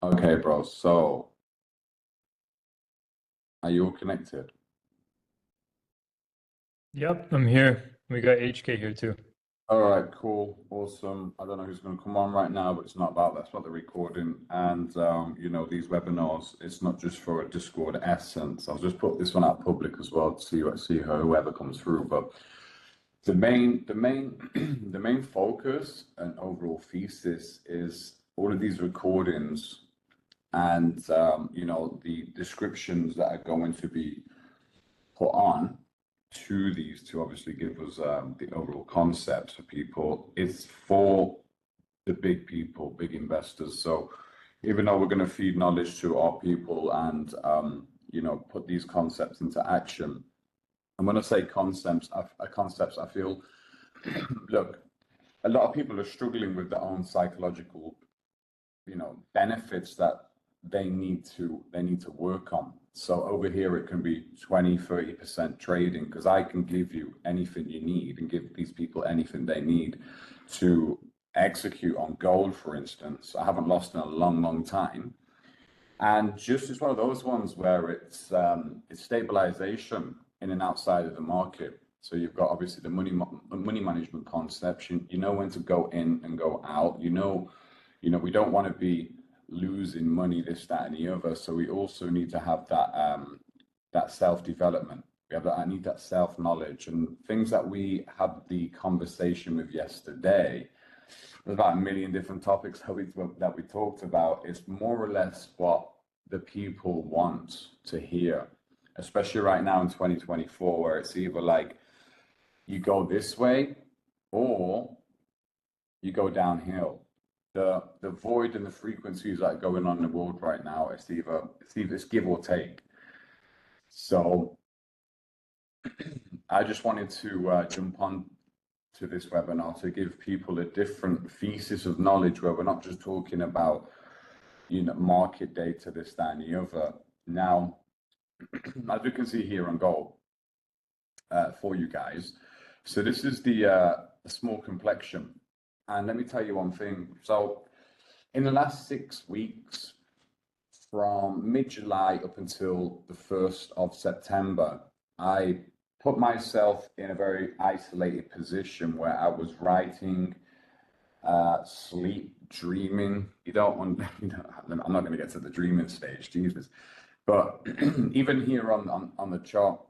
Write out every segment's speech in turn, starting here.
Okay, bro. So, are you all connected? Yep, I'm here. We got HK here too. All right, cool, awesome. I don't know who's going to come on right now, but it's not about that's about the recording. And these webinars, it's not just for a Discord essence. I'll just put this one out public as well to see whoever comes through. But the main, the main focus and overall thesis is all of these recordings and the descriptions that are going to be put on to these to obviously give us the overall concept for people. It's for the big people, big investors. So even though we're going to feed knowledge to our people and put these concepts into action, and when I say concepts, I feel look, a lot of people are struggling with their own psychological benefits that they need to work on. So over here it can be 20-30% trading, because I can give you anything you need and give these people anything they need to execute on gold, for instance. I haven't lost in a long time, and just it's one of those ones where it's stabilization in and outside of the market. So you've got obviously the money management concept. You know when to go in and go out. We don't want to be losing money, this, that, and the other. So we also need to have that self-development. I need that self-knowledge and things that we had the conversation with yesterday. There's about a million different topics that we talked about. It's more or less what the people want to hear, especially right now in 2024, where it's either like you go this way or you go downhill. The void and the frequencies that are going on in the world right now, it's give or take. So I just wanted to jump on to this webinar to give people a different thesis of knowledge, where we're not just talking about market data, this, that, and the other. Now, as you can see here on gold, for you guys, so this is the small complexion. And let me tell you one thing. So in the last 6 weeks, from mid-July up until the 1st of September, I put myself in a very isolated position where I was writing, sleep, dreaming. You don't want, I'm not going to get to the dreaming stage, Jesus. But even here on the chart,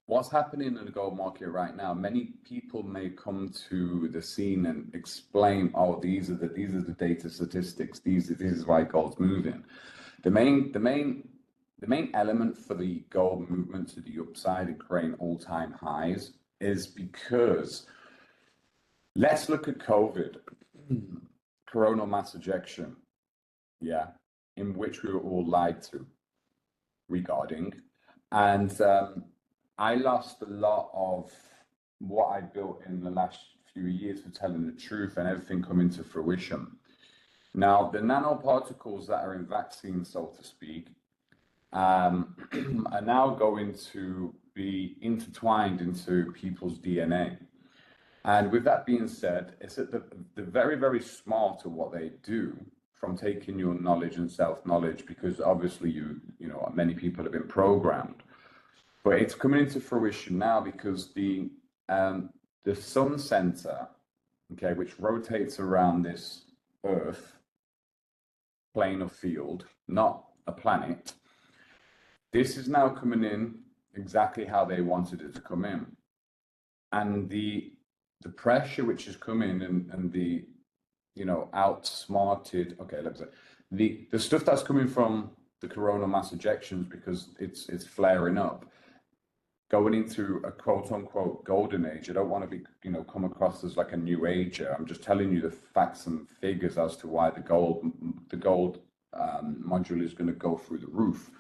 what's happening in the gold market right now, many people may come to the scene and explain, oh, these are the data statistics, this is why gold's moving. The main element for the gold movement to the upside and creating all-time highs is because let's look at COVID, coronal mass ejection, in which we were all lied to regarding. And I lost a lot of what I built in the last few years for telling the truth and everything coming to fruition. Now, the nanoparticles that are in vaccines, so to speak, are now going to be intertwined into people's DNA. And with that being said, it's at the very, very smart of what they do, from taking your knowledge and self-knowledge, because obviously many people have been programmed. But it's coming into fruition now because the sun center, okay, which rotates around this Earth plane of field, not a planet, this is now coming in exactly how they wanted it to come in. And the pressure which is coming and the outsmarted, okay, let's say the stuff that's coming from the coronal mass ejections, because it's flaring up, going into a quote unquote golden age. I don't want to be, come across as like a new ager. I'm just telling you the facts and figures as to why the gold module is going to go through the roof.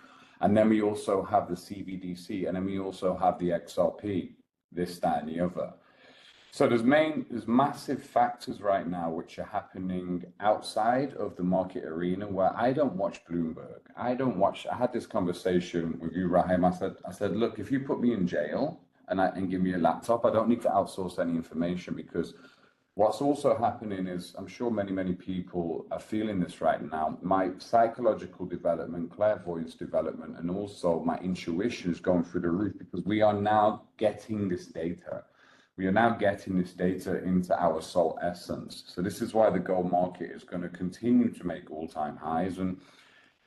And then we also have the CBDC, and then we also have the XRP, this, that, and the other. So there's massive factors right now which are happening outside of the market arena, where I don't watch Bloomberg. I had this conversation with you, Rahim. I said, look, if you put me in jail and give me a laptop, I don't need to outsource any information, because What's also happening is, I'm sure many people are feeling this right now. My psychological development, clairvoyance development, and also my intuition is going through the roof because we are now getting this data. We are now getting this data into our soul essence. So this is why the gold market is going to continue to make all-time highs. And,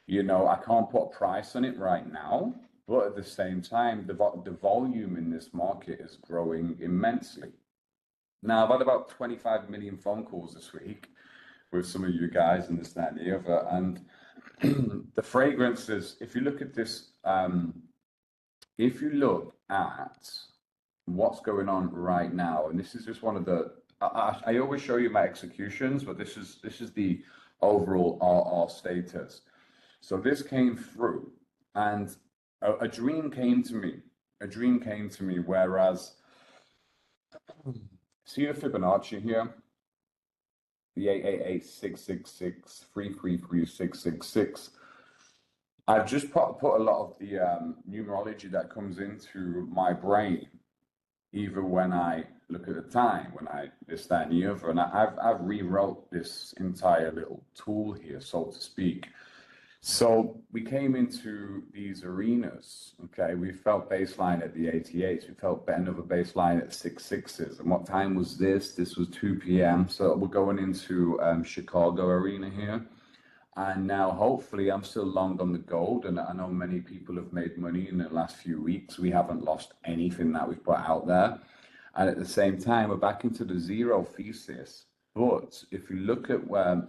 you know, I can't put a price on it right now, but at the same time, the volume in this market is growing immensely. Now, I've had about 25 million phone calls this week with some of you guys and this, that, and the other. And the fragrances, if you look at this, if you look at what's going on right now, and this is just one of the, I always show you my executions, but this is the overall RR status. So this came through, and a dream came to me. A dream came to me, whereas, see the Fibonacci here? The 888 666 333 666. I've just put a lot of the numerology that comes into my brain, either when I look at the time, when I this, that, and the other, and I've rewrote this entire little tool here, so to speak. So we came into these arenas, okay? We felt baseline at the 88s. We felt another baseline at 6/6s. And what time was this? This was 2 p.m. So we're going into Chicago arena here. And now hopefully I'm still long on the gold. And I know many people have made money in the last few weeks. We haven't lost anything that we've put out there. And at the same time, we're back into the zero thesis. But if you look at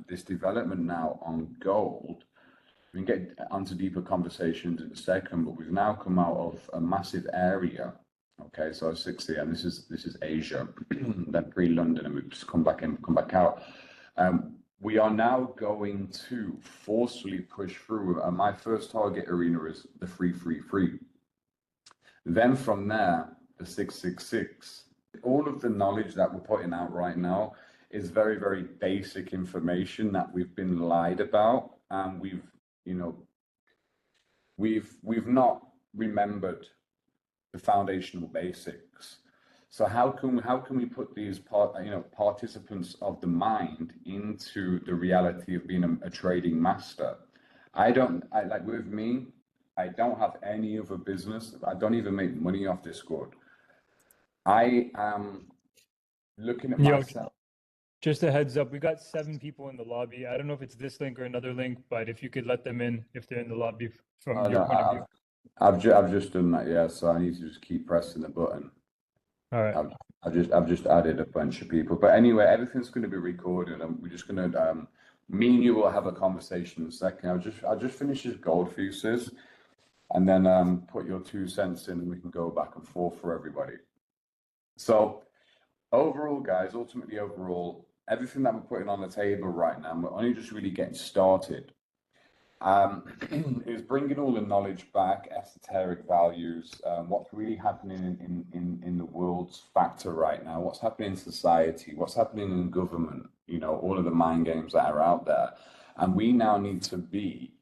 this development now on gold, we can get onto deeper conversations in a second, but we've now come out of a massive area. Okay, so 60, and this is Asia, then pre-London, and we've just come back in, come back out. We are now going to forcefully push through, and my first target arena is the 333. Then from there, the 666. All of the knowledge that we're putting out right now is very basic information that we've been lied about, and we've not remembered the foundational basics. So how can we put these participants of the mind into the reality of being a trading master? Like with me, I don't have any other business. I don't even make money off Discord. I am looking at myself. Just a heads up, we got 7 people in the lobby. I don't know if it's this link or another link, but if you could let them in if they're in the lobby from your point of view. I've just done that, yeah. So I need to just keep pressing the button. All right. I've just added a bunch of people. But anyway, everything's going to be recorded, and we're just going to me and you will have a conversation in a second. I'll just finish this gold fuses, and then put your 2 cents in, and we can go back and forth for everybody. So overall, guys, ultimately overall, everything that we're putting on the table right now, we're only just really getting started. Is bringing all the knowledge back, esoteric values, what's really happening in the world's factor right now, what's happening in society, what's happening in government, you know, all of the mind games that are out there. And we now need to be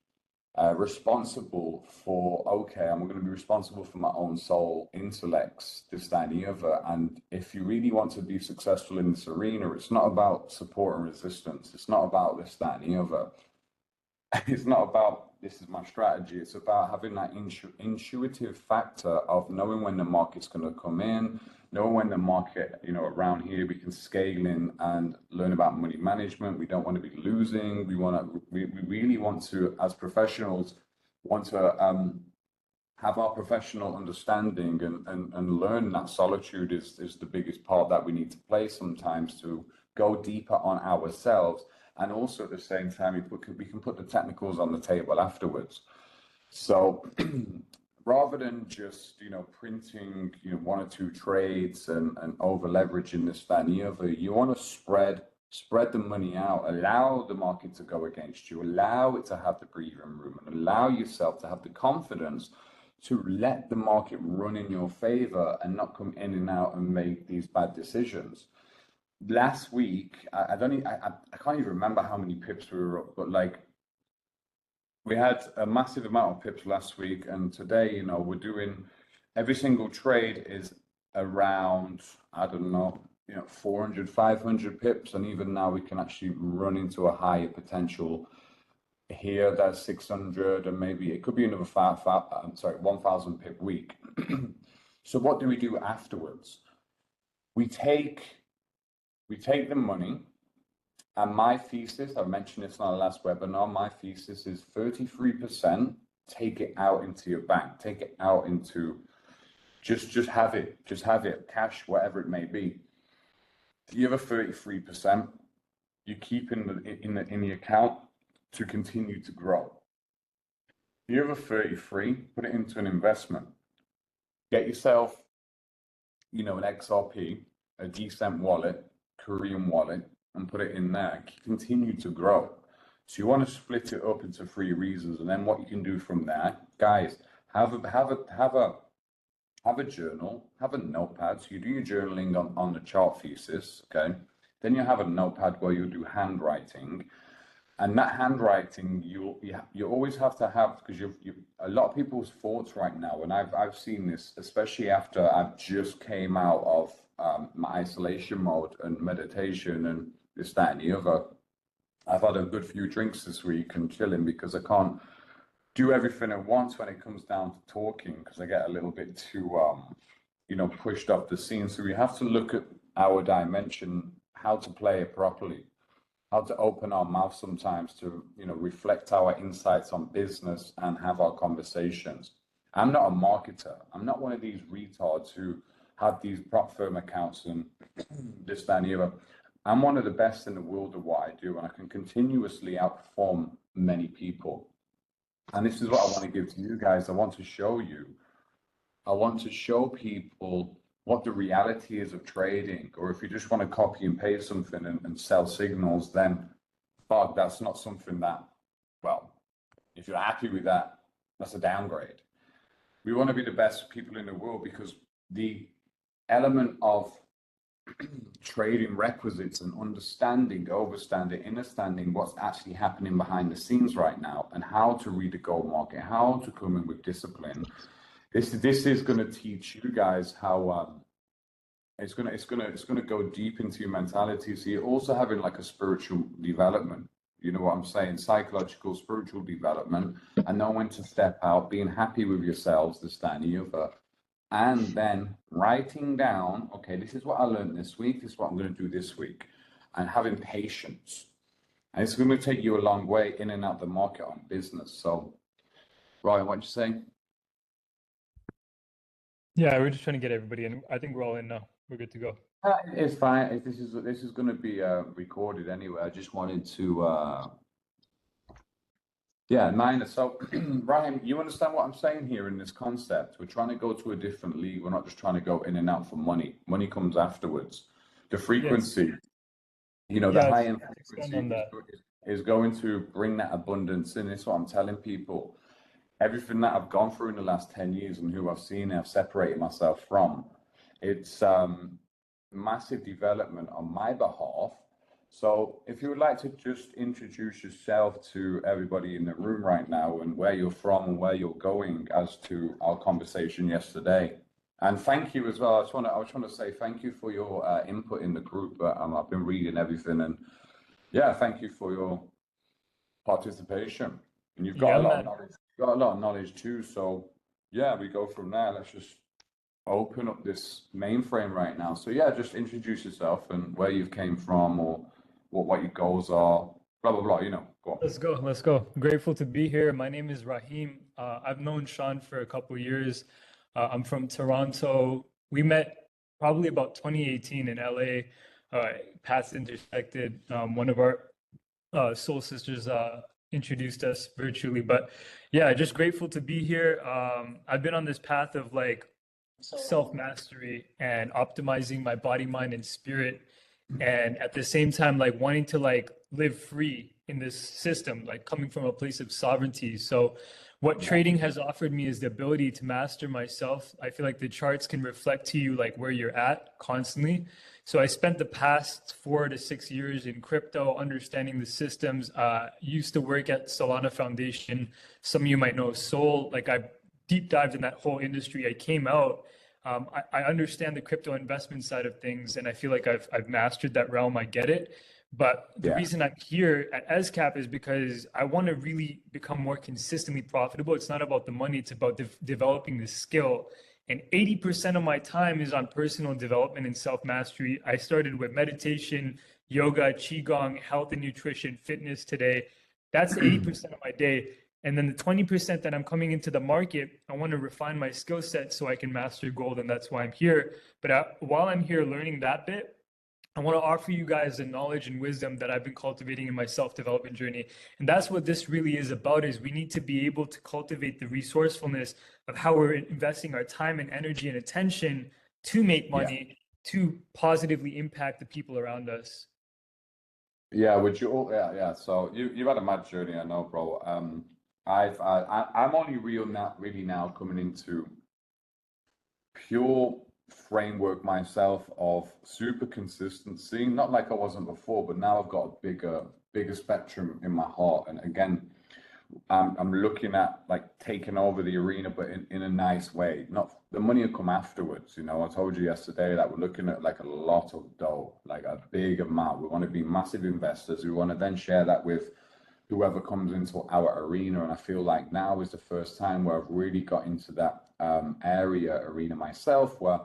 responsible for, okay, I'm going to be responsible for my own soul, intellects, this, that, and the other. And if you really want to be successful in this arena, it's not about support and resistance. It's not about this, that, and the other. It's not about this is my strategy. It's about having that intuitive factor of knowing when the market's going to come in, knowing when the market, you know, around here we can scale in and learn about money management. We don't want to be losing. We really want to, as professionals, want to have our professional understanding and learn that solitude is the biggest part that we need to play sometimes to go deeper on ourselves. And also at the same time, we can put the technicals on the table afterwards. So rather than just, you know, printing, you know, 1 or 2 trades and over leveraging this, that, and the other, you want to spread the money out, allow the market to go against you, allow it to have the breathing room, and allow yourself to have the confidence to let the market run in your favor and not come in and out and make these bad decisions. Last week, I can't even remember how many pips we were up, but like we had a massive amount of pips last week, and today, you know, we're doing every single trade is around, I don't know, 400, 500 pips, and even now we can actually run into a higher potential here. That's 600, and maybe it could be another 1,000 pip week. So what do we do afterwards? We take the money, and my thesis, I mentioned this in our last webinar, my thesis is 33%, take it out into your bank, take it out into, just have it, cash, whatever it may be. The other 33%, you keep in the account to continue to grow. The other 33, put it into an investment. Get yourself, an XRP, a decent wallet, Korean wallet, and put it in there. Continue to grow. So you want to split it up into 3 reasons, and then what you can do from there, guys, have a journal, have a notepad. So you do your journaling on the chart thesis, okay? Then you have a notepad where you do handwriting, and that handwriting you always have to have, because a lot of people's thoughts right now, and I've seen this, especially after I've just came out of my isolation mode and meditation and this, that, and the other. I've had a good few drinks this week and chilling because I can't do everything at once when it comes down to talking, because I get a little bit too pushed off the scene. So we have to look at our dimension, how to play it properly, how to open our mouth sometimes to reflect our insights on business and have our conversations. I'm not a marketer. I'm not one of these retards who have these prop firm accounts and this, that, and the other. I'm one of the best in the world at what I do, and I can continuously outperform many people. And this is what I want to give to you guys. I want to show people what the reality is of trading. Or if you just want to copy and paste something and sell signals, then fuck, that's not something that, well, if you're happy with that, that's a downgrade. We want to be the best people in the world, because the element of trading requisites and understanding, overstanding, understanding what's actually happening behind the scenes right now, and how to read the gold market, how to come in with discipline. This is going to teach you guys how it's going to go deep into your mentality. So you're also having like a spiritual development. You know what I'm saying? Psychological, spiritual development, and know when to step out, being happy with yourselves, this, that, and the other. And then writing down, okay, this is what I learned this week, this is what I'm going to do this week, and having patience. And it's going to take you a long way in and out the market on business. So, Ryan, what did you say? Yeah, we're just trying to get everybody in. I think we're all in now. We're good to go. It's fine. This is going to be recorded anyway. I just wanted to yeah, minor. So, Ryan, you understand what I'm saying here in this concept? We're trying to go to a different league. We're not just trying to go in and out for money. Money comes afterwards. The frequency, the high end frequency is going to bring that abundance in. It's what I'm telling people. Everything that I've gone through in the last 10 years and who I've seen, I've separated myself from. It's massive development on my behalf. So if you would like to just introduce yourself to everybody in the room right now, and where you're from and where you're going, as to our conversation yesterday. And thank you as well. I was trying to say thank you for your input in the group. I've been reading everything, and yeah, thank you for your participation. And you've got a lot of knowledge. You've got a lot of knowledge too. So yeah, we go from there. Let's just open up this mainframe right now. So yeah, just introduce yourself and where you came from, or what your goals are, blah, blah, blah, go on. Let's go. Grateful to be here. My name is Rahim. I've known Sean for a couple of years. I'm from Toronto. We met probably about 2018 in LA. Paths intersected. One of our soul sisters introduced us virtually, but yeah, just grateful to be here. I've been on this path of like self-mastery and optimizing my body, mind, and spirit, and at the same time like wanting to like live free in this system, like coming from a place of sovereignty. So what trading has offered me is the ability to master myself. I feel like the charts can reflect to you like where you're at constantly. So I spent the past 4 to 6 years in crypto, understanding the systems. Used to work at Solana Foundation. Some of you might know Sol. Like I deep dived in that whole industry. I came out I understand the crypto investment side of things, and I feel like I've mastered that realm. I get it. But the Yeah. reason I'm here at SCAP is because I want to really become more consistently profitable. It's not about the money, it's about developing the skill. And 80% of my time is on personal development and self-mastery. I started with meditation, yoga, Qigong, health and nutrition, fitness today. That's 80% of my day. And then the 20% that I'm coming into the market, I want to refine my skill set so I can master gold. And that's why I'm here. But while I'm here learning that bit, I want to offer you guys the knowledge and wisdom that I've been cultivating in my self-development journey. And that's what this really is about, is we need to be able to cultivate the resourcefulness of how we're investing our time and energy and attention to make money, to positively impact the people around us. Yeah, would you all, yeah. So you've had a mad journey, I know, bro. I'm only really now coming into pure framework myself of super consistency, not like I wasn't before, but now I've got a bigger spectrum in my heart. And again, I'm looking at like taking over the arena, but in a nice way. Not the money will come afterwards. You know, I told you yesterday that we're looking at like a lot of dough, like a big amount. We want to be massive investors. We want to then share that with whoever comes into our arena. And I feel like now is the first time where I've really got into that arena myself, where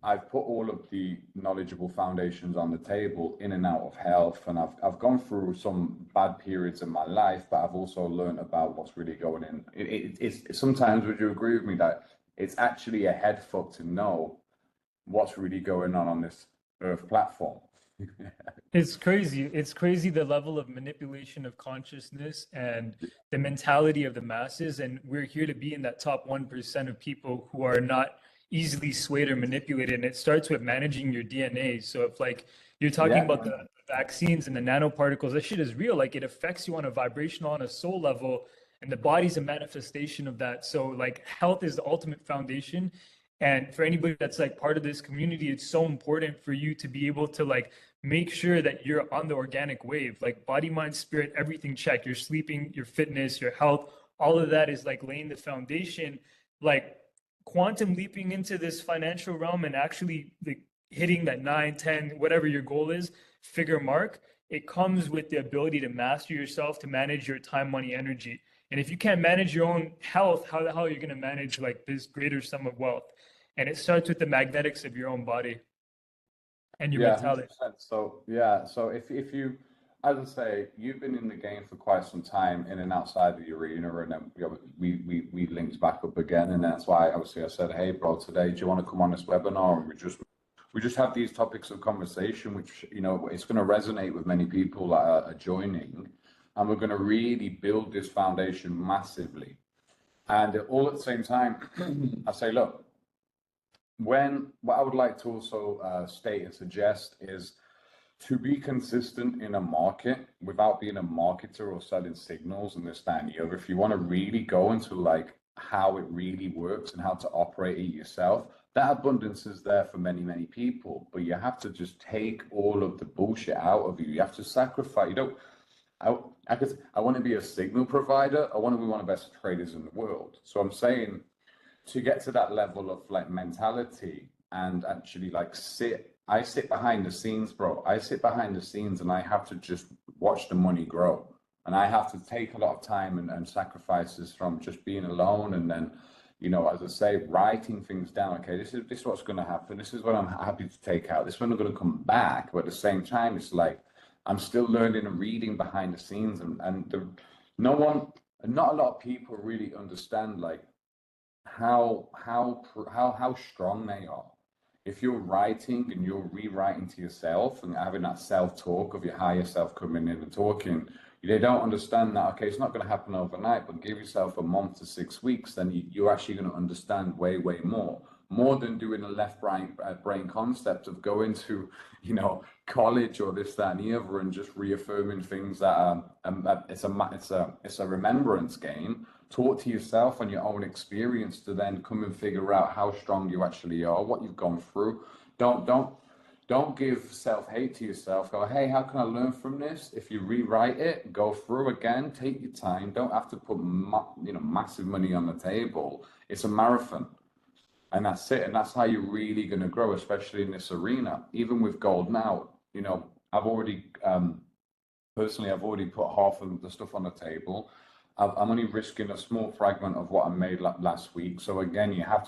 I've put all of the knowledgeable foundations on the table in and out of health, and I've gone through some bad periods in my life, but I've also learned about what's really going in. It's sometimes, would you agree with me that it's actually a head fuck to know what's really going on this Earth platform? It's crazy. It's crazy the level of manipulation of consciousness and the mentality of the masses. And we're here to be in that top 1% of people who are not easily swayed or manipulated. And it starts with managing your DNA. So if like you're talking about the vaccines and the nanoparticles, that shit is real. Like it affects you on a vibrational, on a soul level, and the body's a manifestation of that. So like health is the ultimate foundation. And for anybody that's like part of this community, it's so important for you to be able to like make sure that you're on the organic wave, like body, mind, spirit, everything check. Your sleeping, your fitness, your health, all of that is like laying the foundation, like quantum leaping into this financial realm and actually like hitting that 9, 10, whatever your goal is, figure mark. It comes with the ability to master yourself, to manage your time, money, energy. And if you can't manage your own health, how the hell are you going to manage like this greater sum of wealth? And it starts with the magnetics of your own body and your mentality. 100%. So yeah, so if you, as I say, you've been in the game for quite some time, in and outside the arena, and then we linked back up again, and that's why obviously I said, hey, bro, today do you want to come on this webinar? And we just have these topics of conversation, which it's going to resonate with many people that are joining, and we're going to really build this foundation massively. And all at the same time, I say, look, what I would like to also state and suggest is to be consistent in a market without being a marketer or selling signals and this, that, and the other. If you want to really go into like how it really works and how to operate it yourself, that abundance is there for many, many people, but you have to just take all of the bullshit out of you. You have to sacrifice. I want to be a signal provider. I want to be one of the best traders in the world. So I'm saying, to get to that level of like mentality and actually like I sit behind the scenes, bro. I sit behind the scenes and I have to just watch the money grow. And I have to take a lot of time and sacrifices from just being alone. And then, as I say, writing things down. Okay, this is what's going to happen. This is what I'm happy to take out. This is when I'm going to come back. But at the same time, it's like, I'm still learning and reading behind the scenes. Not a lot of people really understand like, how strong they are. If you're writing and you're rewriting to yourself and having that self-talk of your higher self coming in and talking, they don't understand that, okay, it's not going to happen overnight, but give yourself a month to 6 weeks, then you're actually going to understand way more than doing a left brain concept of going to college or this, that, and the other, and just reaffirming things that it's a remembrance game. Talk to yourself on your own experience to then come and figure out how strong you actually are, what you've gone through. Don't give self-hate to yourself. Go, hey, how can I learn from this? If you rewrite it, go through again, take your time. Don't have to put massive money on the table. It's a marathon. And that's it. And that's how you're really going to grow, especially in this arena. Even with gold now, you know, I've already, personally, I've already put half of the stuff on the table. I'm only risking a small fragment of what I made last week. So again, you have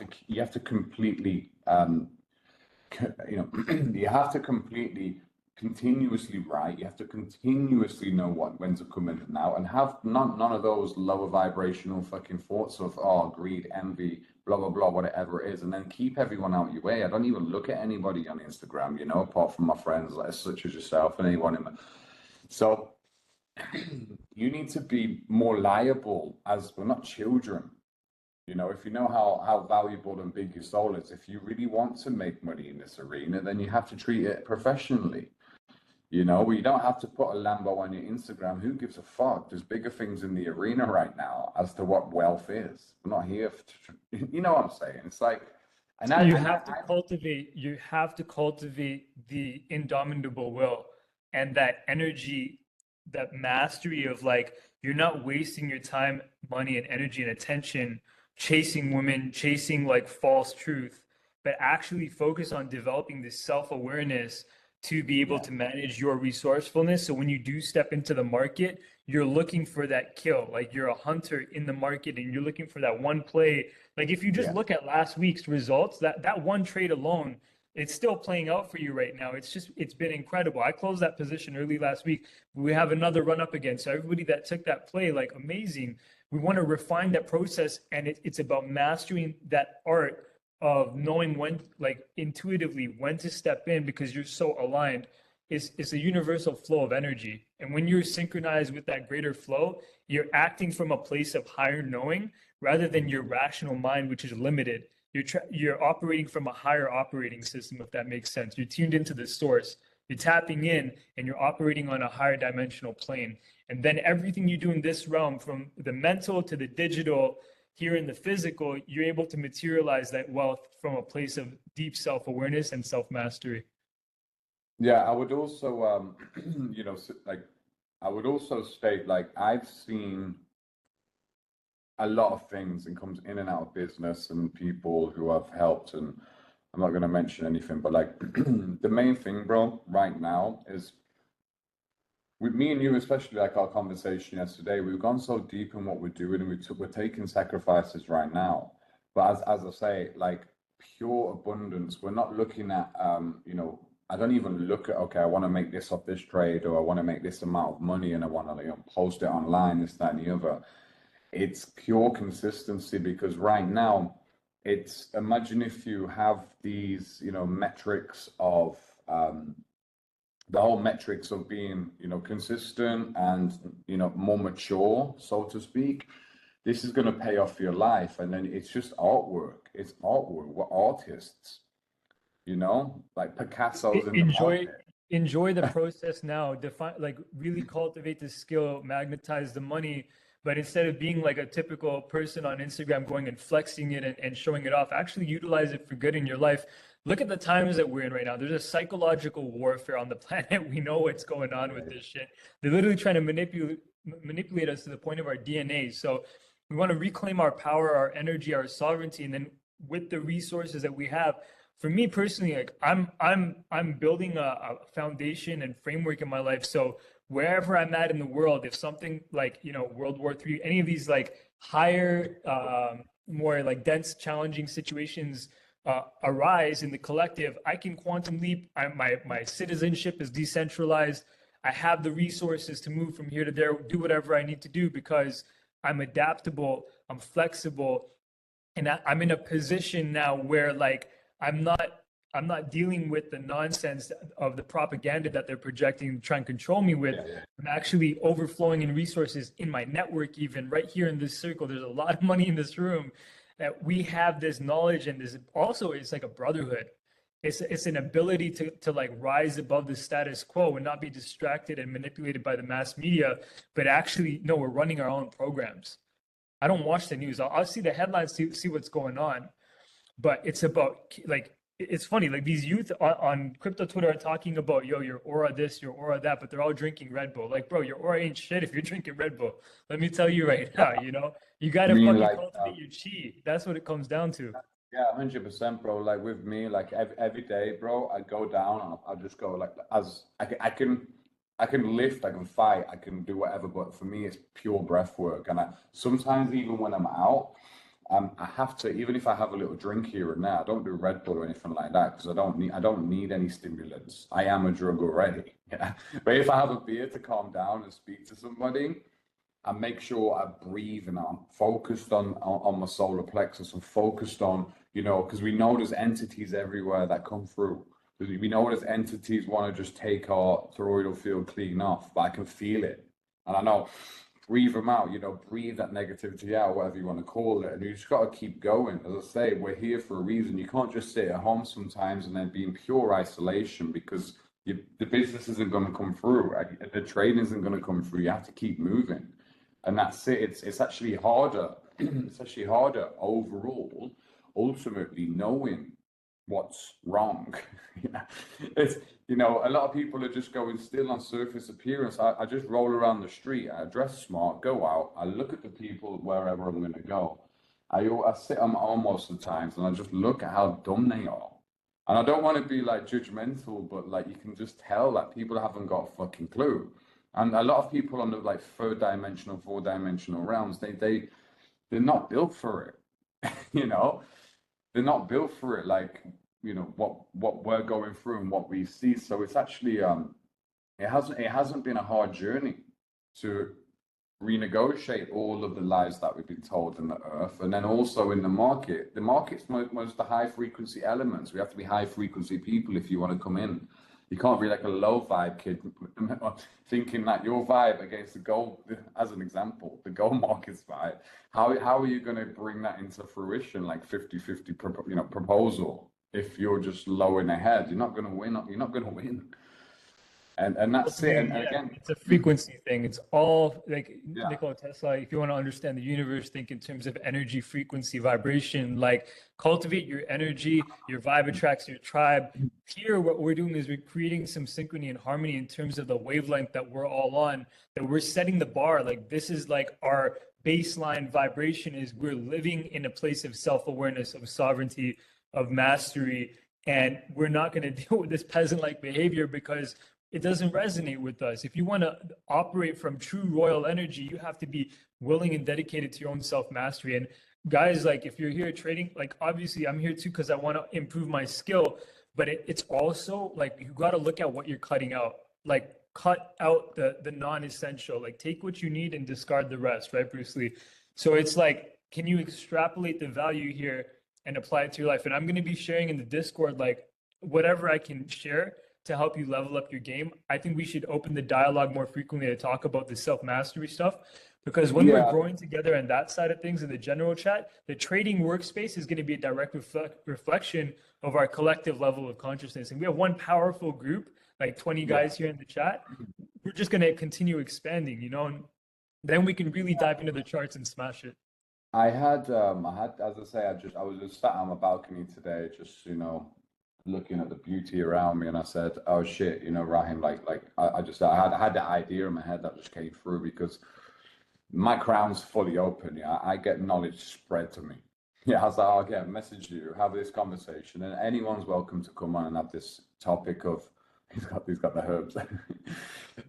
to completely, you know, you have to completely continuously write. You have to continuously know when to come in and out, and have none of those lower vibrational fucking thoughts of, oh, greed, envy, blah blah blah, whatever it is, and then keep everyone out your way. I don't even look at anybody on Instagram, you know, apart from my friends, like such as yourself and anyone in. So you need to be more liable, as we're not children. You know, if you know how valuable and big your soul is, if you really want to make money in this arena, then you have to treat it professionally. You know, you don't have to put a Lambo on your Instagram. Who gives a fuck? There's bigger things in the arena right now as to what wealth is. We're not here to, you know what I'm saying? It's like, and I, You and have to I cultivate the indomitable will and that energy, that mastery of like, you're not wasting your time, money, and energy and attention chasing women, chasing like false truth, but actually focus on developing this self-awareness to be able yeah, to manage your resourcefulness. So when you do step into the market, you're looking for that kill. Like you're a hunter in the market and you're looking for that one play. Like if you just yeah, look at last week's results, that one trade alone, it's still playing out for you right now. It's been incredible. I closed that position early last week. We have another run up again. So everybody that took that play, like amazing. We want to refine that process, and it's about mastering that art of knowing when, like intuitively, when to step in because you're so aligned. It's a universal flow of energy. And when you're synchronized with that greater flow, you're acting from a place of higher knowing rather than your rational mind, which is limited. You're operating from a higher operating system, if that makes sense. You're tuned into the source. You're tapping in and you're operating on a higher dimensional plane. And then everything you do in this realm, from the mental to the digital, here in the physical, you're able to materialize that wealth from a place of deep self-awareness and self-mastery. yeah. I would also, you know, like, I would also state, like, I've seen a lot of things and comes in and out of business and people who I've helped, and I'm not going to mention anything, but like the main thing, bro, right now is with me and you, especially like our conversation yesterday, we've gone so deep in what we're doing and we're taking sacrifices right now. But as I say, like pure abundance, we're not looking at, you know, I don't even look at, okay, I want to make this off this trade, or I want to make this amount of money and I want to, you know, post it online, this, that, and the other. It's pure consistency, because right now it's, imagine if you have these, you know, metrics of, the whole metrics of being, you know, consistent and, you know, more mature, so to speak. This is going to pay off for your life. And then it's just artwork. It's artwork. We're artists, you know, like Picasso's in the Enjoy market. enjoy the process now. Define, like really cultivate the skill, magnetize the money. But instead of being like a typical person on Instagram going and flexing it and showing it off, actually utilize it for good in your life. Look at the times that we're in right now. There's a psychological warfare on the planet. We know what's going on with this shit. They're literally trying to manipulate us to the point of our DNA. So we want to reclaim our power, our energy, our sovereignty, and then with the resources that we have. For me personally, like I'm building a foundation and framework in my life. So wherever I'm at in the world, if something like, you know, World War III, any of these like higher, more like dense, challenging situations arise in the collective, I can quantum leap. My citizenship is decentralized. I have the resources to move from here to there, do whatever I need to do because I'm adaptable, I'm flexible, and I'm in a position now where like I'm not I'm not dealing with the nonsense of the propaganda that they're projecting to try and control me with. Yeah, yeah. I'm actually overflowing in resources in my network, even right here in this circle. There's a lot of money in this room that we have this knowledge, and this also it's like a brotherhood. It's an ability to like rise above the status quo and not be distracted and manipulated by the mass media, but actually no, we're running our own programs. I don't watch the news. I'll see the headlines, see what's going on, but it's about like it's funny, like these youth on crypto Twitter are talking about, yo, your aura this, your aura that, but they're all drinking Red Bull. Like, bro, your aura ain't shit if you're drinking Red Bull. Let me tell you right now, you know, you got I to mean, fucking like, cultivate your chi. That's what it comes down to. Yeah, 100%, bro. Like with me, like every day, bro, I go down and I just go like as I can lift, I can fight, I can do whatever. But for me, it's pure breath work. And I sometimes even when I'm out, I have to even if I have a little drink here and there, I don't do Red Bull or anything like that because I don't need any stimulants. I am a drug already. Yeah. But if I have a beer to calm down and speak to somebody, I make sure I breathe and I'm focused on my solar plexus. I'm focused on, you know, because we know there's entities everywhere that come through. We know there's entities want to just take our toroidal field clean off, but I can feel it. And I know, breathe them out, you know, breathe that negativity out, whatever you want to call it. And you just got to keep going. As I say, we're here for a reason. You can't just sit at home sometimes and then be in pure isolation because the business isn't going to come through. The trading isn't going to come through. You have to keep moving, and that's it. It's actually harder. It's actually harder overall, ultimately knowing what's wrong. Yeah. It's, you know, a lot of people are just going still on surface appearance. I just roll around the street, I dress smart, go out, I look at the people wherever I'm going to go. I sit on almost the times and I just look at how dumb they are. And I don't want to be like judgmental, but like you can just tell that people haven't got a fucking clue. And a lot of people on the like third dimensional, four dimensional realms, they're not built for it. You know, they're not built for it. Like, you know, what we're going through and what we see. So it's actually it hasn't been a hard journey to renegotiate all of the lies that we've been told in the earth. And then also in the market, the market's most the high frequency elements. We have to be high frequency people if you want to come in. You can't be like a low vibe kid thinking that your vibe against the gold, as an example, the gold market's vibe. How are you going to bring that into fruition, like 50-50, you know, proposal, if you're just low in the head? You're not going to win. You're not going to win. And that's it. And Ultimately, yeah, again, it's a frequency thing. It's all like yeah, Nikola Tesla. If you want to understand the universe, think in terms of energy, frequency, vibration. Like cultivate your energy. Your vibe attracts your tribe. Here, what we're doing is we're creating some synchrony and harmony in terms of the wavelength that we're all on. That we're setting the bar. Like this is like our baseline vibration. Is we're living in a place of self-awareness, of sovereignty, of mastery, and we're not going to deal with this peasant-like behavior because it doesn't resonate with us. If you want to operate from true royal energy, you have to be willing and dedicated to your own self mastery. And guys, like if you're here trading, like obviously I'm here too because I want to improve my skill, but it's also like you got to look at what you're cutting out. Like cut out the non-essential. Like take what you need and discard the rest, right, Bruce Lee? So it's like, can you extrapolate the value here and apply it to your life? And I'm going to be sharing in the Discord like whatever I can share to help you level up your game. I think we should open the dialogue more frequently to talk about the self mastery stuff because when we're yeah. growing together on that side of things in the general chat, the trading workspace is going to be a direct reflection of our collective level of consciousness. And we have one powerful group, like 20 Yeah. guys here in the chat. We're just going to continue expanding, you know, and then we can really dive into the charts and smash it. I had, as I say, I was just sat on my balcony today, just, you know, looking at the beauty around me, and I said, oh shit, you know, Rahim, I had that idea in my head that just came through because my crown's fully open. Yeah, I get knowledge spread to me. Yeah, I was like, oh, okay, message you, have this conversation, and anyone's welcome to come on and have this topic of. He's got the herbs.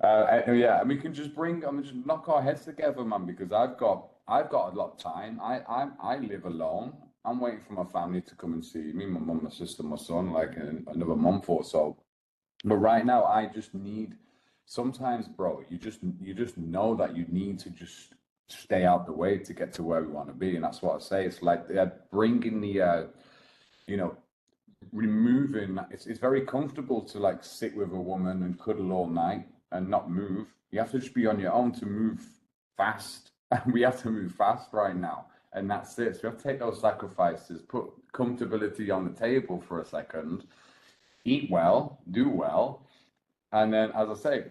Yeah, and we can just just knock our heads together, man, because I've got a lot of time. I live alone. I'm waiting for my family to come and see me, my mum, my sister, my son, like in another month or so. But right now, I just need. Sometimes, bro, you just know that you need to just stay out the way to get to where we want to be, and that's what I say. It's like bringing you know, removing. It's very comfortable to like sit with a woman and cuddle all night and not move. You have to just be on your own to move fast, and we have to move fast right now. And that's it. So we have to take those sacrifices, put comfortability on the table for a second, eat well, do well, and then, as I say,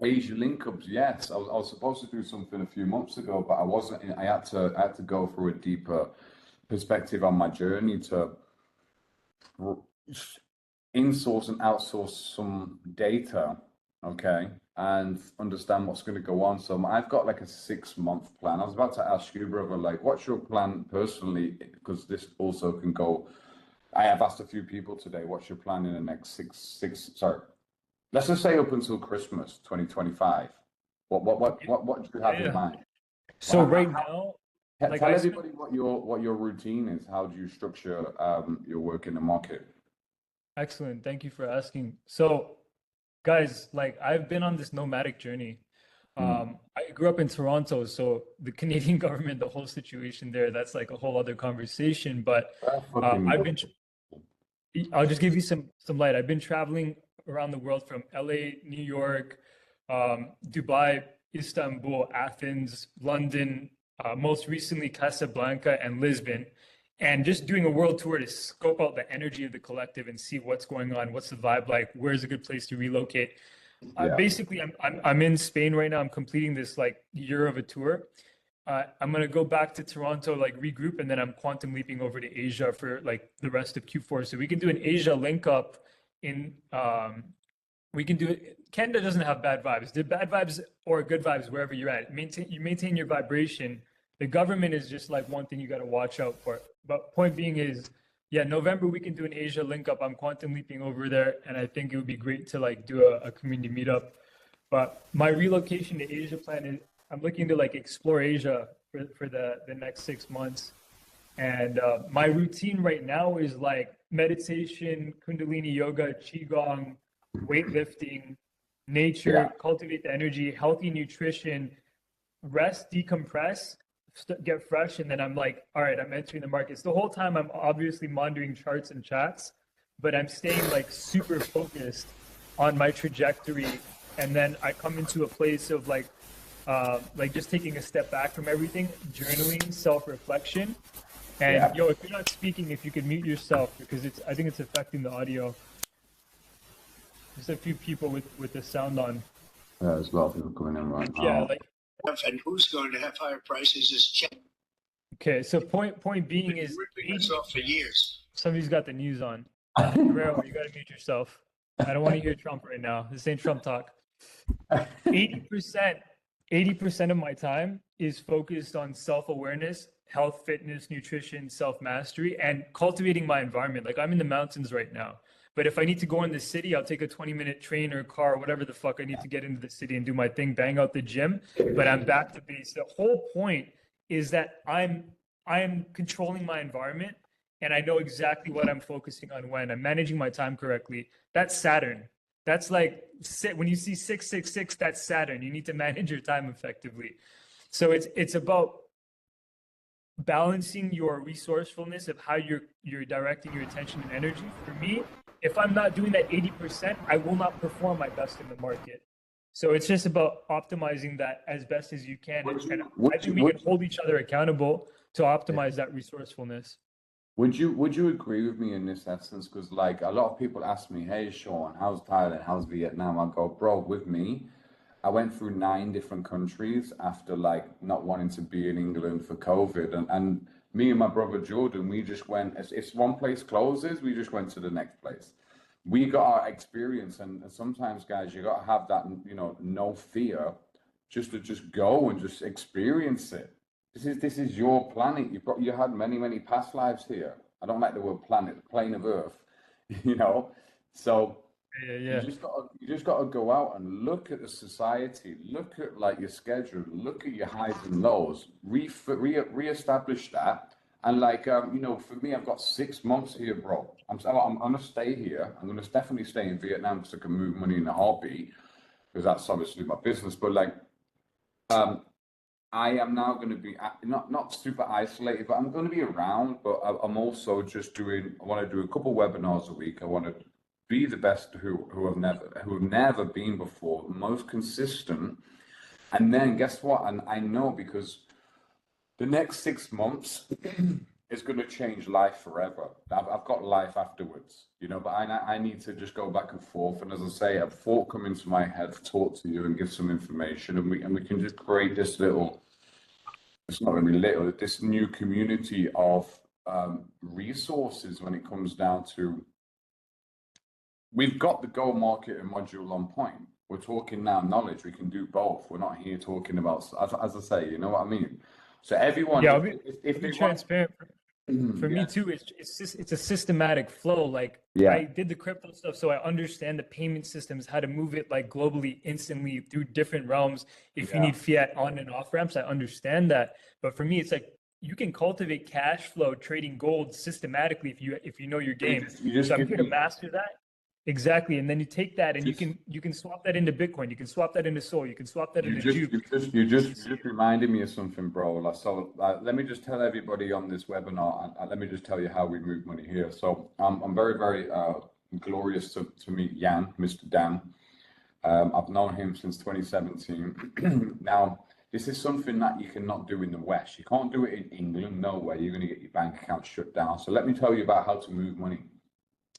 Asia link ups. Yes, I was supposed to do something a few months ago, but I wasn't. I had to go through a deeper perspective on my journey to insource and outsource some data okay, and understand what's going to go on. So I've got like a 6 month plan. I was about to ask you, brother, like, what's your plan personally? Because this also can go. I have asked a few people today, what's your plan in the next sorry, let's just say up until Christmas 2025. What do you have in Yeah. mind? So Well, right now, like tell I spent everybody what your routine is. How do you structure your work in the market? excellent. Thank you for asking. So guys, like I've been on this nomadic journey. Mm. I grew up in Toronto, so the Canadian government, the whole situation there, that's like a whole other conversation. But I've been, I'll just give you some light. I've been traveling around the world from LA, New York, Dubai, Istanbul, Athens, London, most recently Casablanca and Lisbon, and just doing a world tour to scope out the energy of the collective and see what's going on, what's the vibe like, where's a good place to relocate. Yeah. Basically, I'm in Spain right now. I'm completing this like year of a tour. I'm gonna go back to Toronto, like regroup, and then I'm quantum leaping over to Asia for like the rest of Q4. So we can do an Asia link up in we can do it. Canada doesn't have bad vibes. The bad vibes or good vibes wherever you're at. Maintain your vibration. The government is just like one thing you got to watch out for. But point being is, yeah, November we can do an Asia link up. I'm quantum leaping over there, and I think it would be great to like do a community meetup. But my relocation to Asia plan is I'm looking to like explore Asia for the next 6 months. And my routine right now is like meditation, Kundalini Yoga, Qigong, weightlifting, Yeah. nature, cultivate the energy, healthy nutrition, rest, decompress, get fresh. And then I'm like, all right, I'm entering the markets. The whole time I'm obviously monitoring charts and chats, but I'm staying like super focused on my trajectory. And then I come into a place of like just taking a step back from everything, journaling, self-reflection. And Yeah. yo, if you're not speaking, if you could mute yourself because I think it's affecting the audio. There's a few people with the sound on. There's a lot of people coming in right Yeah, now. like And who's going to have higher prices is okay. So point being is ripping us off for years. somebody's got the news on. Guerrero, you gotta mute yourself. I don't want to hear Trump right now. This ain't Trump talk. 80%, 80% of my time is focused on self-awareness, health, fitness, nutrition, self-mastery, and cultivating my environment. Like I'm in the mountains right now. But if I need to go in the city, I'll take a 20-minute train or car, or whatever the fuck I need to get into the city and do my thing, bang out the gym. But I'm back to base. The whole point is that I'm controlling my environment and I know exactly what I'm focusing on when I'm managing my time correctly. That's Saturn. That's like when you see 666, that's Saturn. You need to manage your time effectively. So it's about balancing your resourcefulness of how you're directing your attention and energy. For me, if I'm not doing that 80%, I will not perform my best in the market. So it's just about optimizing that as best as you can. And I think we can hold each other accountable to optimize that resourcefulness. Would you agree with me in this essence? Because like a lot of people ask me, "Hey, Sean, how's Thailand? How's Vietnam?" I go, "Bro, with me, I went through 9 different countries after like not wanting to be in England for COVID, and me and my brother Jordan, we just went. If one place closes, we just went to the next place. We got our experience, and sometimes, guys, you got to have that, no fear, just go and just experience it. This is your planet. You had many past lives here. I don't like the word planet, the plane of Earth, you know. So Yeah, you yeah. just gotta go out and look at the society, look at like your schedule, look at your highs and lows, reestablish that. And like for me, I've got 6 months here, bro. I'm gonna stay here. I'm gonna definitely stay in Vietnam because I can move money in a heartbeat because that's obviously my business. But like um I am now going to be not super isolated, but I'm going to be around. But I'm also just doing. I want to do a couple webinars a week. I want to be the best who have never been before, most consistent. And then guess what? And I know because the next 6 months is going to change life forever. I've got life afterwards, but I need to just go back and forth. And as I say, a thought come into my head, talk to you and give some information, and we can just create this little, it's not going to be little, this new community of resources when it comes down to, we've got the go market and module on point. We're talking now knowledge. We can do both. We're not here talking about, as I say, you know what I mean? So everyone, Yeah, if I'll be they want, transparent. For me yeah, too, it's a systematic flow. Like yeah, I did the crypto stuff, so I understand the payment systems, how to move it like globally, instantly through different realms. If you yeah. need fiat on and off ramps, I understand that. But for me, it's like you can cultivate cash flow trading gold systematically if you know your You game. just So I'm give here to me master that. Exactly. And then you take that and just. you can swap that into Bitcoin, you can swap that into Sol, you can swap that You into just, Juke. you just reminded me of something, bro. Like, so, let me just tell everybody on this webinar, and let me just tell you how we move money here. So, I'm very, very glorious to meet Jan, Mr. Dan. I've known him since 2017. Now, this is something that you cannot do in the West. You can't do it in England. No way. You're going to get your bank account shut down. So, let me tell you about how to move money.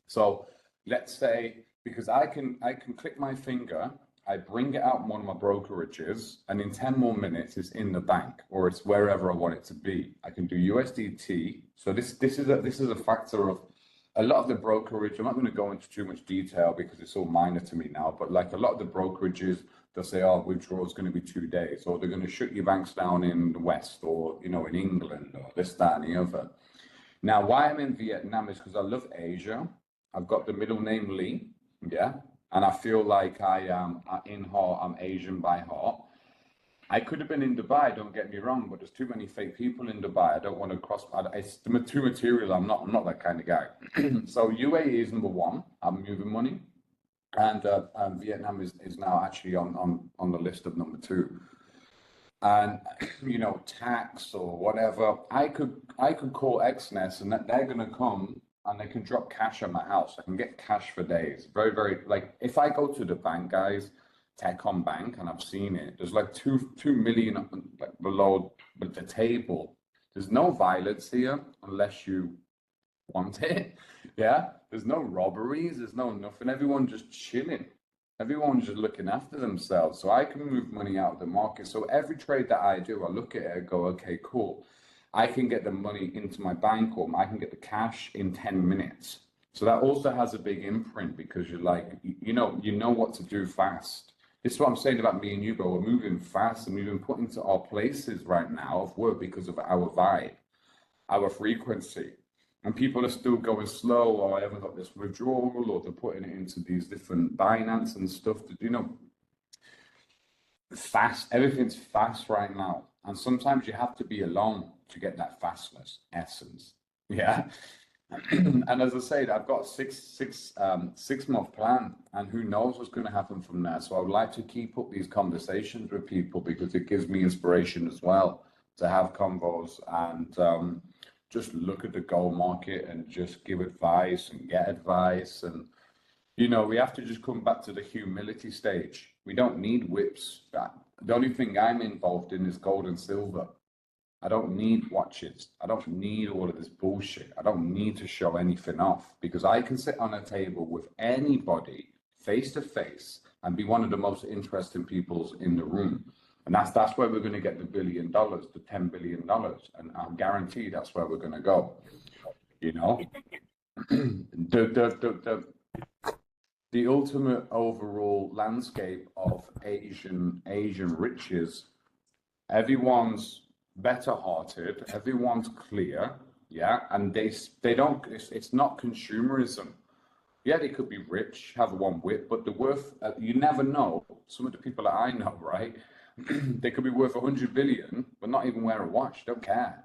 So let's say, because I can click my finger, I bring it out one of my brokerages, and in 10 more minutes it's in the bank or it's wherever I want it to be. I can do USDT. So this is a factor of a lot of the brokerage. I'm not going to go into too much detail because it's all minor to me now, but like a lot of the brokerages, they'll say, oh, withdrawal is going to be 2 days, or they're going to shut your banks down in the West, or in England, or this, that, and the other. Now, why I'm in Vietnam is because I love Asia. I've got the middle name Lee, yeah, and I feel like I am in heart, I'm Asian by heart. I could have been in Dubai, don't get me wrong, but there's too many fake people in Dubai. I don't want to cross. It's too material. I'm not that kind of guy. So UAE is number one. I'm moving money, and Vietnam is now actually on the list of number two. And tax or whatever, I could call Xness, and that they're gonna come and they can drop cash at my house. I can get cash for days. Very, very, like, if I go to the bank, guys, Techcom Bank, and I've seen it, there's like 2 million like below the table. There's no violence here unless you want it. Yeah, there's no robberies, there's no nothing. Everyone's just chilling. Everyone's just looking after themselves. So I can move money out of the market. So every trade that I do, I look at it and go, okay, cool. I can get the money into my bank, or I can get the cash in 10 minutes. So that also has a big imprint, because you're like, you know what to do fast. This is what I'm saying about me and you, bro. We're moving fast, and we've been put into our places right now of work because of our vibe, our frequency. And people are still going slow, or I haven't got this withdrawal, or they're putting it into these different Binance and stuff. Fast. Everything's fast right now. And sometimes you have to be alone to get that fastness essence. Yeah. And as I said, I've got six-month plan, and who knows what's going to happen from there. So I would like to keep up these conversations with people, because it gives me inspiration as well to have convos and just look at the gold market and just give advice and get advice. And we have to just come back to the humility stage. We don't need whips. The only thing I'm involved in is gold and silver. I don't need watches. I don't need all of this bullshit. I don't need to show anything off, because I can sit on a table with anybody face to face and be one of the most interesting people in the room. And that's where we're going to get the $1 billion, the $10 billion. And I'm guaranteed that's where we're going to go. The ultimate overall landscape of Asian riches, everyone's better hearted, everyone's clear, yeah, and they don't, it's not consumerism. Yeah, they could be rich, have one whip, but the worth, you never know. Some of the people that I know, right, they could be worth 100 billion, but not even wear a watch, don't care.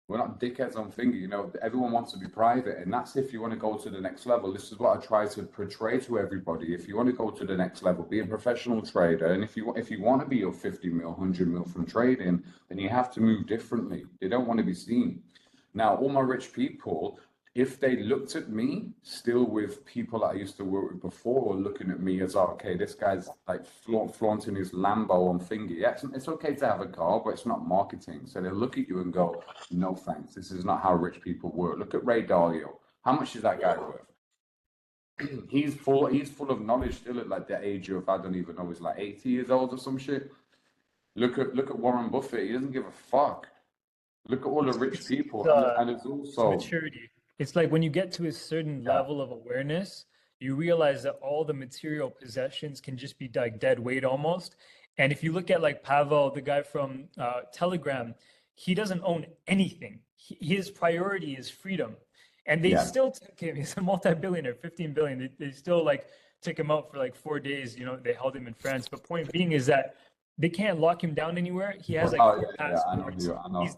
We're not dickheads on finger, everyone wants to be private, and that's if you want to go to the next level. This is what I try to portray to everybody. If you want to go to the next level, be a professional trader, and if you want to be your 50 mil, 100 mil from trading, then you have to move differently. They don't want to be seen. Now, all my rich people, if they looked at me still with people that I used to work with before, looking at me as, okay, this guy's like flaunting his Lambo on finger. Yeah, it's okay to have a car, but it's not marketing. So they look at you and go, no thanks, this is not how rich people work. Look at Ray Dalio. How much is that guy worth? He's full of knowledge still at like the age of, I don't even know, he's like 80 years old or some shit. Look at Warren Buffett. He doesn't give a fuck. Look at all the rich people, and it's also maturity. It's like when you get to a certain level of awareness, you realize that all the material possessions can just be like dead weight almost. And if you look at like Pavel, the guy from Telegram, he doesn't own anything. His priority is freedom. And they still took him. He's a multi-billionaire, 15 billion. They still like took him out for like 4 days. You know, they held him in France. But point being is that they can't lock him down anywhere. He has like 4 passports. I know. He's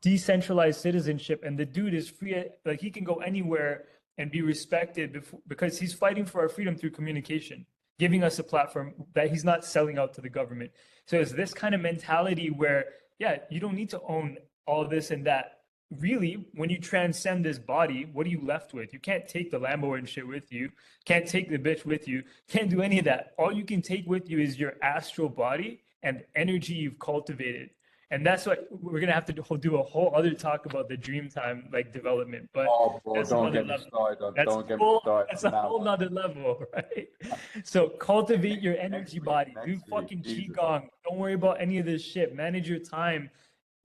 decentralized citizenship, and the dude is free. Like he can go anywhere and be respected because he's fighting for our freedom through communication, giving us a platform that he's not selling out to the government. So it's this kind of mentality where, yeah, you don't need to own all this and that. Really, when you transcend this body, what are you left with? You can't take the Lambo and shit with you, can't take the bitch with you, can't do any of that. All you can take with you is your astral body and energy you've cultivated. And that's what we're gonna have to do a whole other talk about the dream time like development. But bro, don't get me started. That's a whole nother level, right? So cultivate your energy body. Do fucking Qigong. Don't worry about any of this shit. Manage your time.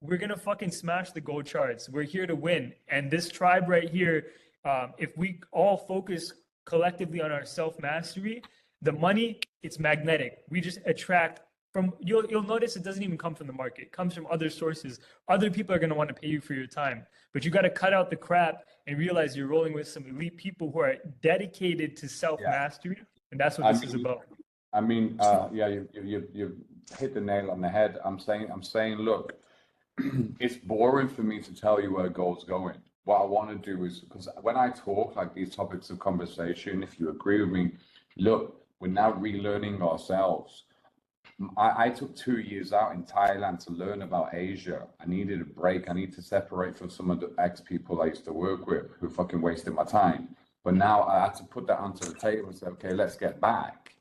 We're gonna fucking smash the gold charts. We're here to win. And this tribe right here, if we all focus collectively on our self-mastery, the money, it's magnetic. We just attract from, you'll notice it doesn't even come from the market. It comes from other sources. Other people are gonna want to pay you for your time. But you gotta cut out the crap and realize you're rolling with some elite people who are dedicated to self-mastery. And that's what this is about. I mean, you hit the nail on the head. I'm saying, look, it's boring for me to tell you where gold's going. What I want to do is, because when I talk like these topics of conversation, if you agree with me, look, we're now relearning ourselves. I took 2 years out in Thailand to learn about Asia. I needed a break. I need to separate from some of the ex-people I used to work with who fucking wasted my time. But now I had to put that onto the table and say, okay, let's get back.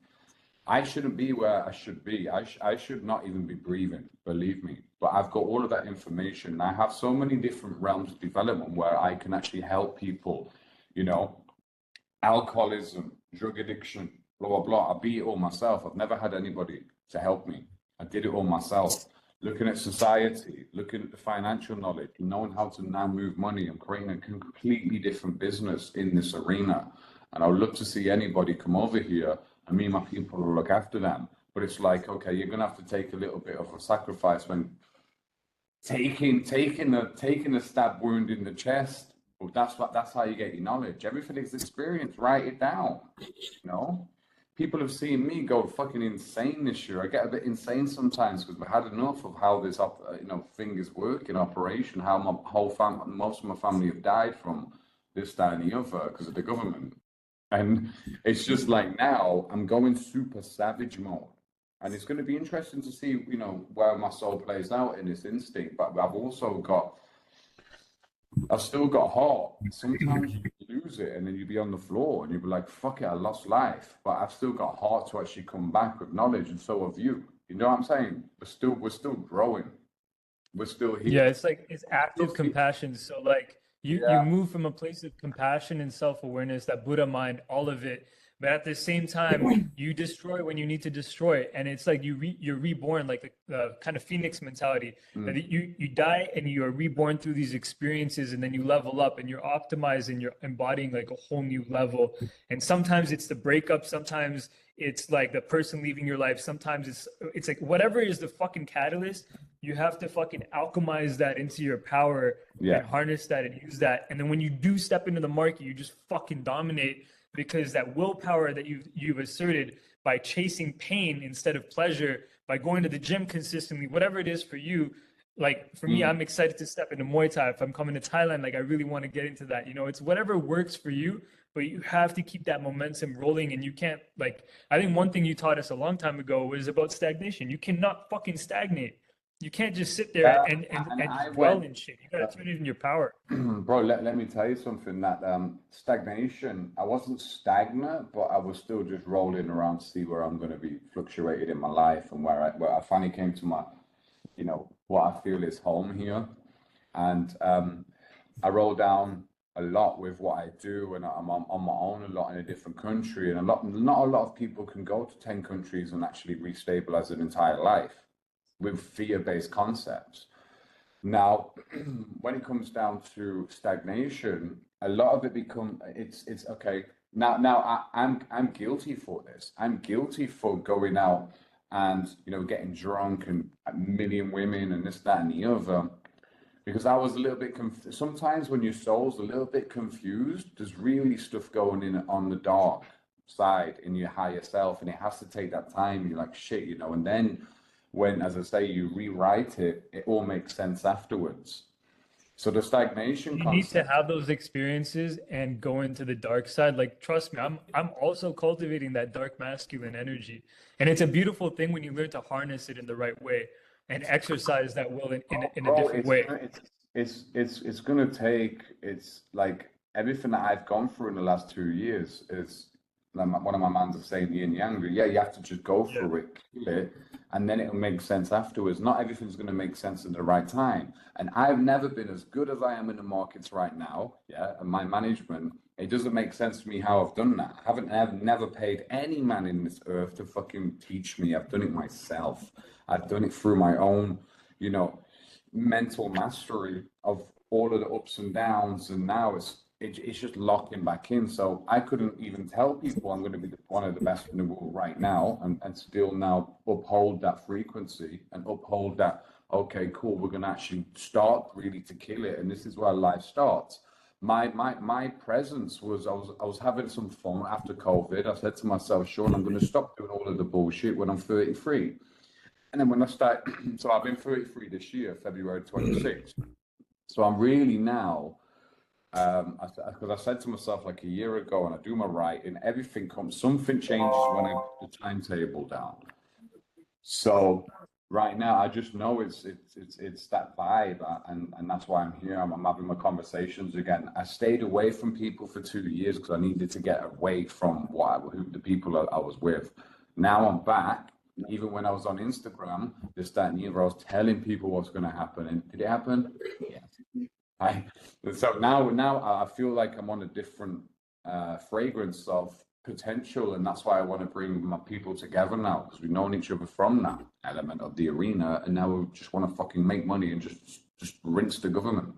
I shouldn't be where I should be. I should not even be breathing, believe me. But I've got all of that information. I have so many different realms of development where I can actually help people, you know, alcoholism, drug addiction, blah, blah, blah. I beat it all myself. I've never had anybody to help me. I did it all myself. Looking at society, looking at the financial knowledge, knowing how to now move money. I'm creating a completely different business in this arena. And I would love to see anybody come over here and me and my people will look after them. But it's like, okay, you're gonna have to take a little bit of a sacrifice when taking a stab wound in the chest. Well, that's how you get your knowledge. Everything is experience. Write it down. You know, people have seen me go fucking insane this year. I get a bit insane sometimes because I've had enough of how this thing work in operation. How my whole family, most of my family have died from this, that, and the other because of the government. And it's just like now I'm going super savage mode, and it's going to be interesting to see, you know, where my soul plays out in this instinct. But I've still got heart. Sometimes you lose it and then you be on the floor and you be like, fuck it, I lost life. But I've still got heart to actually come back with knowledge, and so have you. You know what I'm saying? We're still growing. We're still here. Yeah, it's active compassion. So like you move from a place of compassion and self-awareness, that Buddha mind, all of it. But at the same time, you destroy when you need to destroy. And it's like you're reborn, like the kind of phoenix mentality. That you die and you are reborn through these experiences, and then you level up and you're optimized and you're embodying like a whole new level. And sometimes it's the breakup, sometimes it's like the person leaving your life, sometimes it's like whatever is the fucking catalyst, you have to fucking alchemize that into your power and harness that and use that. And then when you do step into the market, you just fucking dominate, because that willpower that you've asserted by chasing pain instead of pleasure, by going to the gym consistently, whatever it is for you. Like for me, I'm excited to step into Muay Thai. If I'm coming to Thailand, like I really want to get into that. You know, it's whatever works for you, but you have to keep that momentum rolling. And you can't, like, I think one thing you taught us a long time ago was about stagnation. You cannot fucking stagnate. You can't just sit there and dwell in shit. You gotta turn it in your power. Bro, let me tell you something, that stagnation, I wasn't stagnant, but I was still just rolling around to see where I'm going to be fluctuated in my life, and where I finally came to my, you know, what I feel is home here. And I roll down a lot with what I do, and I'm on my own a lot in a different country, and not a lot of people can go to 10 countries and actually restabilize an entire life with fear-based concepts. Now, when it comes down to stagnation, a lot of it it's okay, I'm guilty for this. I'm guilty for going out and, you know, getting drunk and a million women and this, that, and the other. Because I was a little bit confused. Sometimes when your soul's a little bit confused, there's really stuff going in on the dark side in your higher self, and it has to take that time. You're like, shit, you know, and then when, as I say, you rewrite it, it all makes sense afterwards. So the stagnation You need to concept. have those experiences and go into the dark side. Like, trust me, I'm also cultivating that dark masculine energy. And it's a beautiful thing when you learn to harness it in the right way and exercise that will in a Bro, different way. it's gonna take. It's like everything that I've gone through in the last 2 years is like one of my mans is saying yin yang. Yeah, you have to just go Yeah. through it, kill it, and then it'll make sense afterwards. Not everything's gonna make sense at the right time. And I've never been as good as I am in the markets right now. Yeah, and my management, it doesn't make sense to me how I've done that. I've never paid any man in this earth to fucking teach me. I've done it myself. I've done it through my own, you know, mental mastery of all of the ups and downs, and now it's just locking back in. So I couldn't even tell people I'm going to be one of the best in the world right now, and still now uphold that frequency and uphold that. Okay, cool. We're going to actually start really to kill it, and this is where life starts. My presence was I was having some fun after COVID. I said to myself, Sean, I'm going to stop doing all of the bullshit when I'm 33. And then when I start, so I've been 33 this year, February 26th. So I'm really now, because I said to myself like a year ago, and I do my writing, everything comes, something changes when I put the timetable down. So right now, I just know it's that vibe, and that's why I'm here. I'm having my conversations again. I stayed away from people for 2 years because I needed to get away from who the people I was with. Now I'm back. Even when I was on Instagram, this, that, and the other, I was telling people what's going to happen. And did it happen? Yeah. So now I feel like I'm on a different fragrance of potential. And that's why I want to bring my people together now, because we've known each other from that element of the arena. And now we just want to fucking make money and just rinse the government.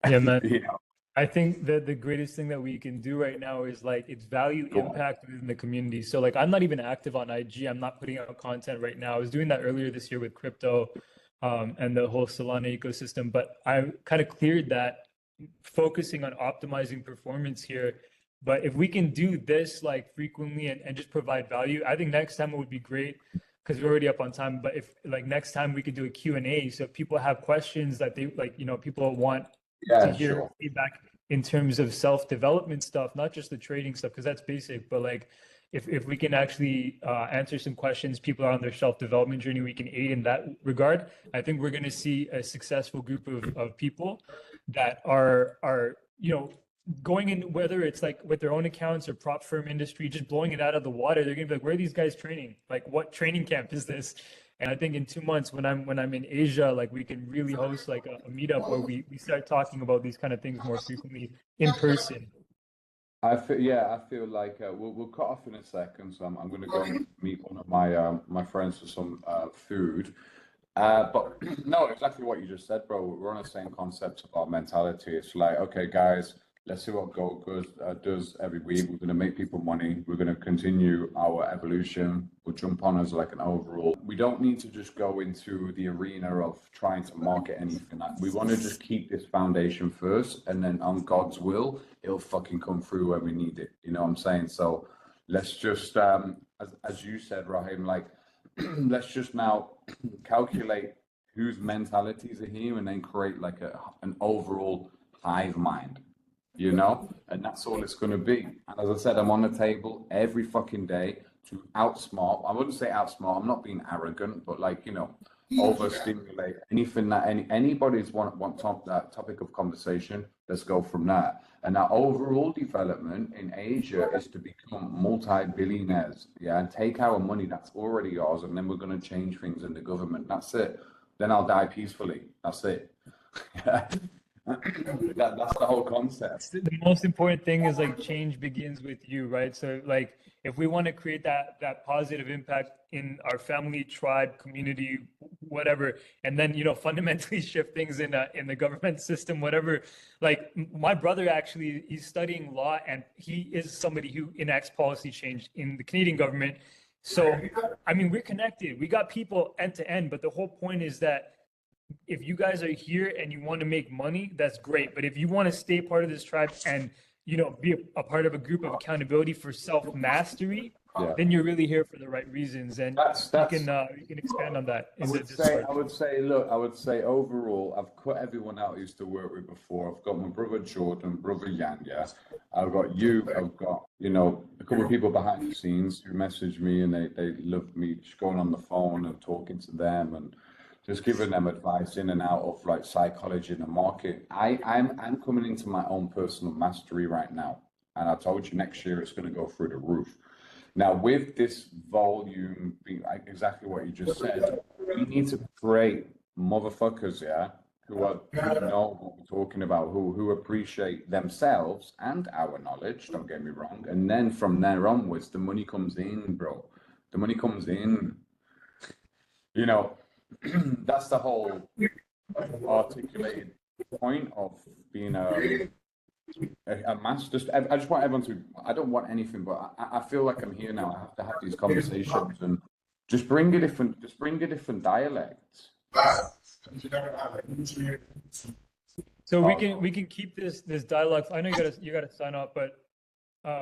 Yeah, man. You know? I think that the greatest thing that we can do right now is like it's value impact within the community. So like I'm not even active on IG. I'm not putting out content right now. I was doing that earlier this year with crypto and the whole Solana ecosystem, but I kind of cleared that, focusing on optimizing performance here. But if we can do this like frequently and just provide value, I think next time it would be great because we're already up on time. But if like next time we could do a Q&A, so if people have questions that they like, you know, people want to hear feedback in terms of self-development stuff, not just the trading stuff, because that's basic, but like if we can actually answer some questions, people are on their self-development journey, we can aid in that regard. I think we're going to see a successful group of people that are, you know, going in, whether it's like with their own accounts or prop firm industry, just blowing it out of the water. They're going to be like, where are these guys training? Like, what training camp is this? And I think in 2 months, when I'm in Asia, like we can really host like a meetup where we start talking about these kind of things more frequently in person. I feel like we'll cut off in a second, so I'm going to go and meet one of my friends for some food. But no, exactly what you just said, bro. We're on the same concept of our mentality. It's like, okay, guys, let's see what Gold does every week. We're going to make people money. We're going to continue our evolution. We'll jump on as like an overall. We don't need to just go into the arena of trying to market anything. We want to just keep this foundation first, and then on God's will, it'll fucking come through when we need it. You know what I'm saying? So let's just, as you said, Raheem, like, let's just now calculate whose mentalities are here and then create like an overall hive mind, you know? And that's all it's going to be. And as I said, I'm on the table every fucking day to outsmart. I wouldn't say outsmart. I'm not being arrogant, but like, you know, overstimulate anything that anybody's want that topic of conversation. Let's go from that. And our overall development in Asia is to become multi-billionaires, yeah, and take our money that's already ours, and then we're going to change things in the government. That's it. Then I'll die peacefully. That's it. That's the whole concept. The most important thing is like change begins with you, right? So like if we want to create that positive impact in our family, tribe, community, whatever, and then fundamentally shift things in the government system, whatever. Like my brother actually, he's studying law and he is somebody who enacts policy change in the Canadian government. So I mean, we're connected. We got people end to end, but the whole point is that if you guys are here and you want to make money, that's great. But if you want to stay part of this tribe and be a part of a group of accountability for self-mastery, then you're really here for the right reasons. And you can expand on that in the Discord. I would say overall, I've cut everyone out I used to work with before. I've got my brother Jordan, brother Yan, yeah. I've got you, I've got, a couple of people behind the scenes who message me and they love me just going on the phone and talking to them and just giving them advice in and out of like psychology in the market. I'm coming into my own personal mastery right now. And I told you next year it's going to go through the roof. Now with this volume being exactly what you just said, we need to create motherfuckers, who know what we're talking about, who appreciate themselves and our knowledge, don't get me wrong. And then from there onwards, the money comes in, bro. The money comes in. That's the whole articulated point of being a master. I just want everyone to, I don't want anything, but I feel like I'm here now. I have to have these conversations and just bring a different dialect. So we can keep this dialogue. I know you gotta sign off, but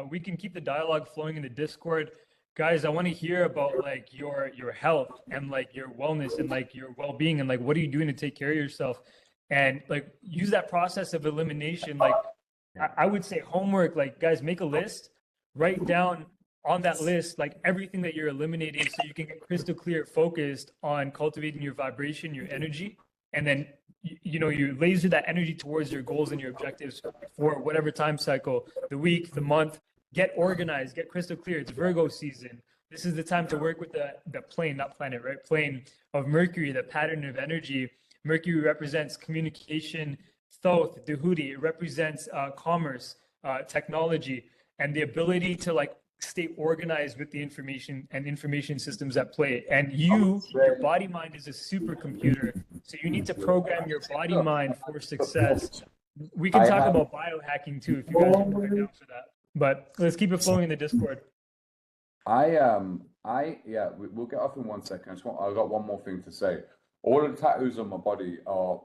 we can keep the dialogue flowing in the Discord. Guys, I want to hear about like your health and like your wellness and like your well-being and like what are you doing to take care of yourself, and like use that process of elimination. Like I would say homework, like guys, make a list, write down on that list like everything that you're eliminating so you can get crystal clear focused on cultivating your vibration, your energy, and then you laser that energy towards your goals and your objectives for whatever time cycle, the week, the month. Get organized, get crystal clear. It's Virgo season. This is the time to work with the plane, not planet, right? Plane of Mercury, the pattern of energy. Mercury represents communication. Thoth, the hoodie, it represents commerce, technology, and the ability to like stay organized with the information and information systems at play. And your body mind is a supercomputer. So you need to program your body mind for success. We can talk about biohacking too if you guys are down for that. But let's keep it flowing in the Discord. We'll get off in 1 second. I've got one more thing to say. All of the tattoos on my body are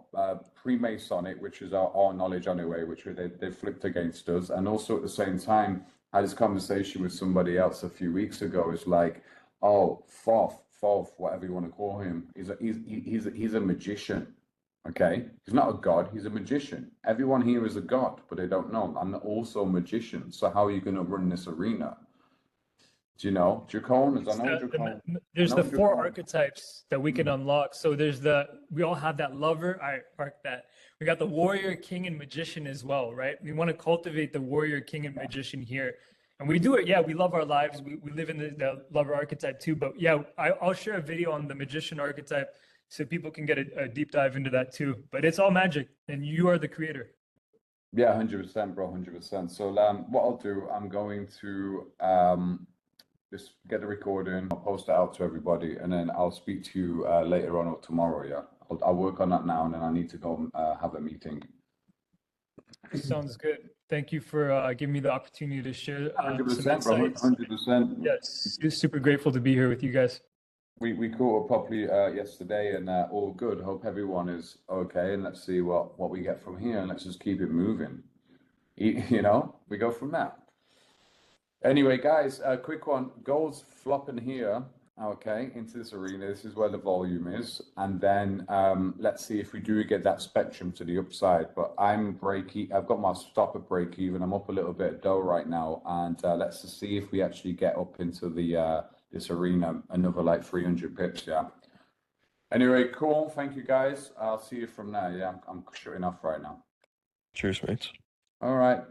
Freemasonic, which is our knowledge anyway, which they flipped against us. And also at the same time, I had this conversation with somebody else a few weeks ago. It's like, oh, Thoth, whatever you want to call him, he's a magician. Okay, he's not a god, he's a magician. Everyone here is a god, but they don't know. I'm also a magician. So how are you going to run this arena? Do you know Chigong? There's the 4 archetypes that we can unlock. So we all have that lover. I park that. We got the warrior, king, and magician as well, right? We want to cultivate the warrior, king, and magician here. And we do it. Yeah, we love our lives. We live in the lover archetype too. But yeah, I'll share a video on the magician archetype so people can get a deep dive into that too. But it's all magic, and you are the creator. Yeah, 100%, bro, 100%. So what I'll do, I'm going to just get the recording, I'll post it out to everybody, and then I'll speak to you later on or tomorrow, yeah? I'll work on that now, and then I need to go have a meeting. Sounds good. Thank you for giving me the opportunity to share 100%, bro, 100%. Yes, super grateful to be here with you guys. We caught up properly yesterday, and all good. Hope everyone is okay, and let's see what we get from here, and let's just keep it moving. We go from there. Anyway, guys, a quick one. Gold's flopping here, okay, into this arena. This is where the volume is, and then let's see if we do get that spectrum to the upside. But I've got my stop at break even. I'm up a little bit dough right now, and let's just see if we actually get up into the this arena, another like 300 pips, yeah. Anyway, cool. Thank you, guys. I'll see you from there. Yeah, I'm shutting off right now. Cheers, mates. All right.